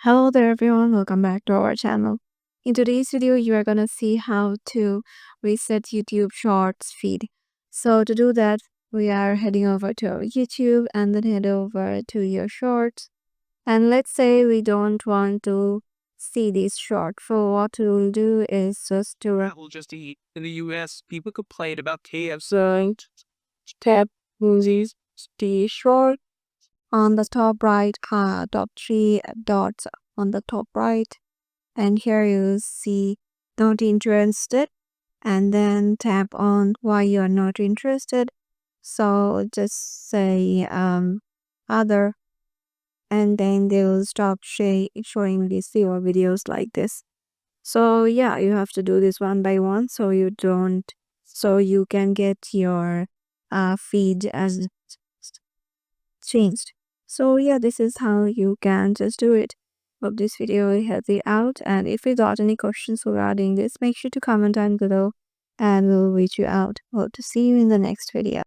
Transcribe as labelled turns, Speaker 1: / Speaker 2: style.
Speaker 1: Hello there everyone, welcome back to our channel. In today's video, you are gonna see how to reset YouTube Shorts feed. So to do that, we are heading over to our YouTube and then head over to your Shorts. And let's say we don't want to see these shorts. So what we'll do is just to
Speaker 2: Will just eat. In the US, people complain about KFC. Tap movies, the short.
Speaker 1: on the top right, top three dots on the top right. And here you see not interested, and then tap on why you are not interested. So just say other, and then they'll stop showing these your videos like this. So yeah, you have to do this one by one so you can get your feed as changed. So yeah, this is how you can just do it. Hope this video will help you out, and if you got any questions regarding this, make sure to comment down below and we'll reach you out. Hope to see you in the next video.